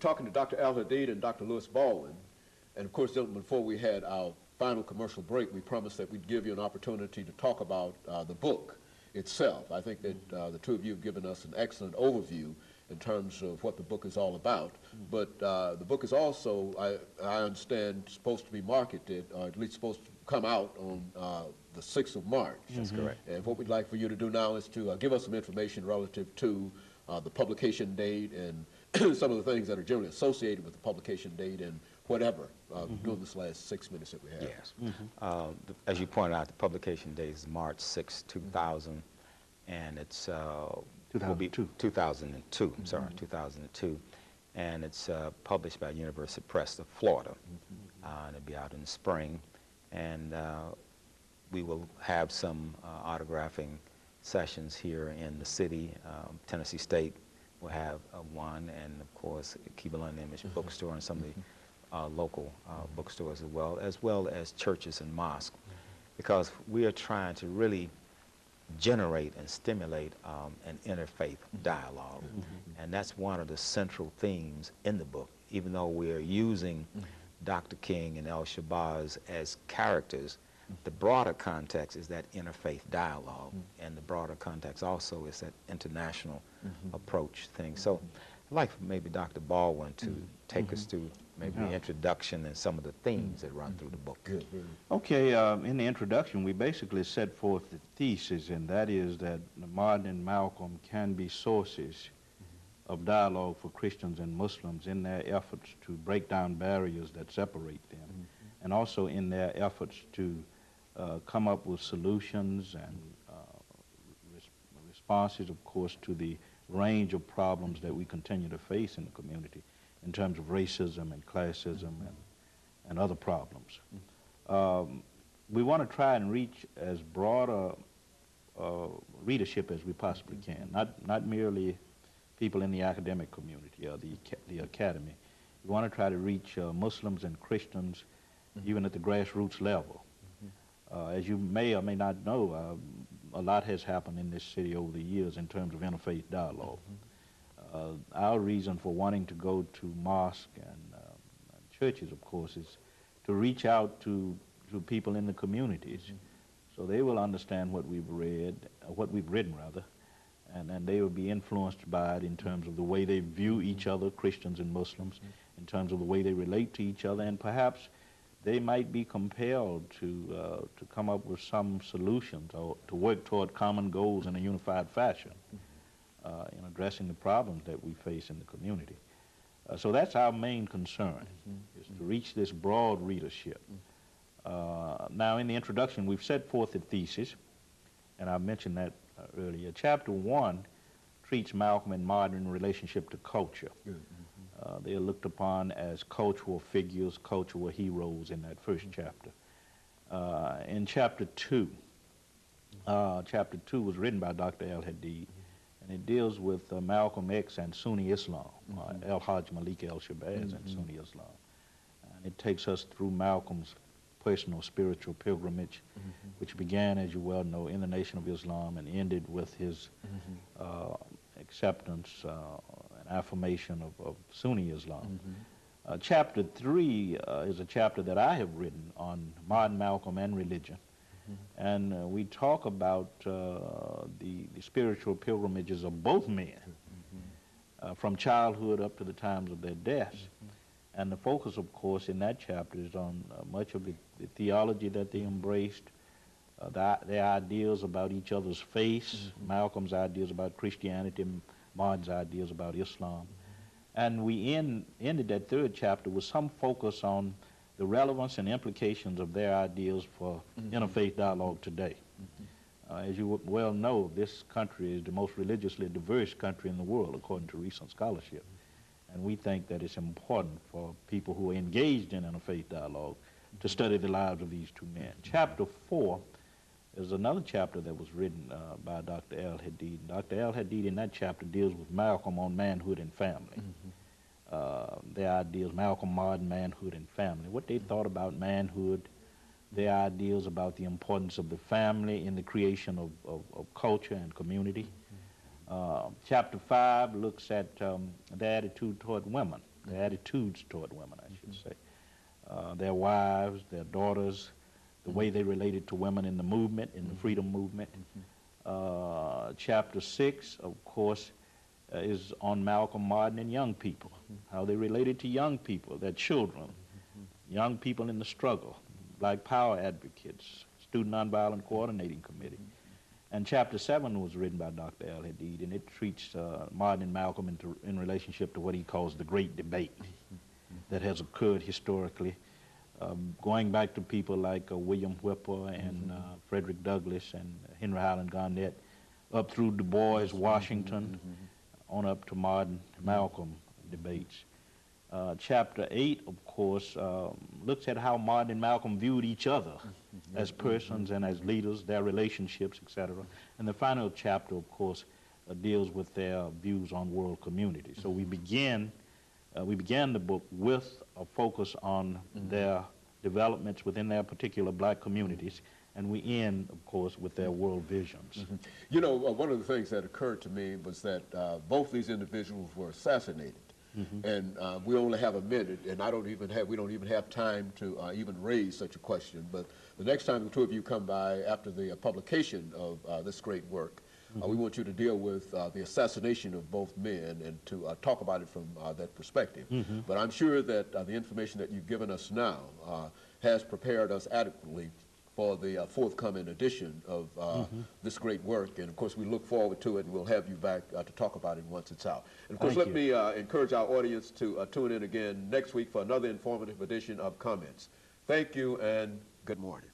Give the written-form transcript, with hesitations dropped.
talking to Dr. AAl-Hadid and Dr. Lewis Baldwin. And of course, gentlemen, before we had our final commercial break, we promised that we'd give you an opportunity to talk about the book itself. I think that the two of you have given us an excellent overview in terms of what the book is all about. But the book is also, I understand, supposed to be marketed, or at least supposed to come out on the 6th of March. That's correct. And what we'd like for you to do now is to give us some information relative to the publication date and some of the things that are generally associated with the publication date and whatever during this last 6 minutes that we have. Yes. As you pointed out, the publication date is March 6, 2000, and it's 2002. I'm sorry, 2002, and it's published by University Press of Florida, and it'll be out in the spring, and we will have some autographing sessions here in the city. Tennessee State will have one, and of course Keebler Image Bookstore and some of the local bookstores as well as churches and mosques, because we are trying to really generate and stimulate an interfaith dialogue, and that's one of the central themes in the book. Even though we are using Dr. King and El-Shabazz as characters, the broader context is that interfaith dialogue, and the broader context also is that international approach thing. So I'd like for maybe Dr. Baldwin to take us through maybe the introduction and some of the themes that run through the book. Good. Okay, in the introduction, we basically set forth the thesis, and that is that Martin and Malcolm can be sources of dialogue for Christians and Muslims in their efforts to break down barriers that separate them, and also in their efforts to come up with solutions and responses, of course, to the range of problems that we continue to face in the community in terms of racism and classism and other problems. We want to try and reach as broad a readership as we possibly can, not merely people in the academic community or the academy. We want to try to reach Muslims and Christians even at the grassroots level. As you may or may not know, a lot has happened in this city over the years in terms of interfaith dialogue. Our reason for wanting to go to mosques and churches, of course, is to reach out to people in the communities so they will understand what we've read, what we've written rather, and they will be influenced by it in terms of the way they view each other, Christians and Muslims, in terms of the way they relate to each other, and perhaps they might be compelled to come up with some solutions or to work toward common goals in a unified fashion in addressing the problems that we face in the community. So that's our main concern, is to reach this broad readership. Now, in the introduction, we've set forth a thesis, and I mentioned that earlier. Chapter 1 treats Malcolm and Martin in relationship to culture. They are looked upon as cultural figures, cultural heroes in that first chapter. In chapter 2 was written by Dr. AAl-Hadid, and it deals with Malcolm X and Sunni Islam, El-Hajj Malik El-Shabazz and Sunni Islam. And it takes us through Malcolm's personal spiritual pilgrimage, which began, as you well know, in the Nation of Islam and ended with his acceptance and affirmation of Sunni Islam. Chapter 3 is a chapter that I have written on Martin, Malcolm, and religion. And we talk about the spiritual pilgrimages of both men from childhood up to the times of their deaths. And the focus, of course, in that chapter is on much of the theology that they embraced, their ideas about each other's faith, Malcolm's ideas about Christianity, Martin's ideas about Islam. And we ended that third chapter with some focus on the relevance and implications of their ideas for interfaith dialogue today. As you well know, this country is the most religiously diverse country in the world, according to recent scholarship. And we think that it's important for people who are engaged in interfaith dialogue to study the lives of these two men. Chapter 4 is another chapter that was written by Dr. AAl-Hadid. Dr. AAl-Hadid in that chapter deals with Malcolm on manhood and family. Their ideas, Malcolm, Martin, manhood and family, what they thought about manhood, their ideas about the importance of the family in the creation of culture and community. Chapter 5 looks at their attitude toward women their attitudes toward women, I should say. Their wives, their daughters, the way they related to women in the movement, in the freedom movement. Chapter 6, of course, is on Malcolm, Martin, and young people, how they related to young people, their children, young people in the struggle, Black Power advocates, Student Nonviolent Coordinating Committee. And Chapter 7 was written by Dr. AAl-Hadid, and it treats Martin and Malcolm in relationship to what he calls the Great Debate that has occurred historically, going back to people like William Whipper and Frederick Douglass and Henry Highland Garnett, up through Du Bois, Washington, on up to Martin, Malcolm debates. Chapter 8, of course, looks at how Martin and Malcolm viewed each other as persons and as leaders, their relationships, etc. And the final chapter, of course, deals with their views on world community. So we began the book with a focus on their developments within their particular black communities, and we end, of course, with their world visions. You know, one of the things that occurred to me was that both these individuals were assassinated. And we only have a minute, and we don't even have time to even raise such a question. But the next time the two of you come by after the publication of this great work, we want you to deal with the assassination of both men and to talk about it from that perspective. But I'm sure that the information that you've given us now has prepared us adequately for the forthcoming edition of this great work. And of course, we look forward to it, and we'll have you back to talk about it once it's out. And of course, let me encourage our audience to tune in again next week for another informative edition of Comments. Thank you, and good morning.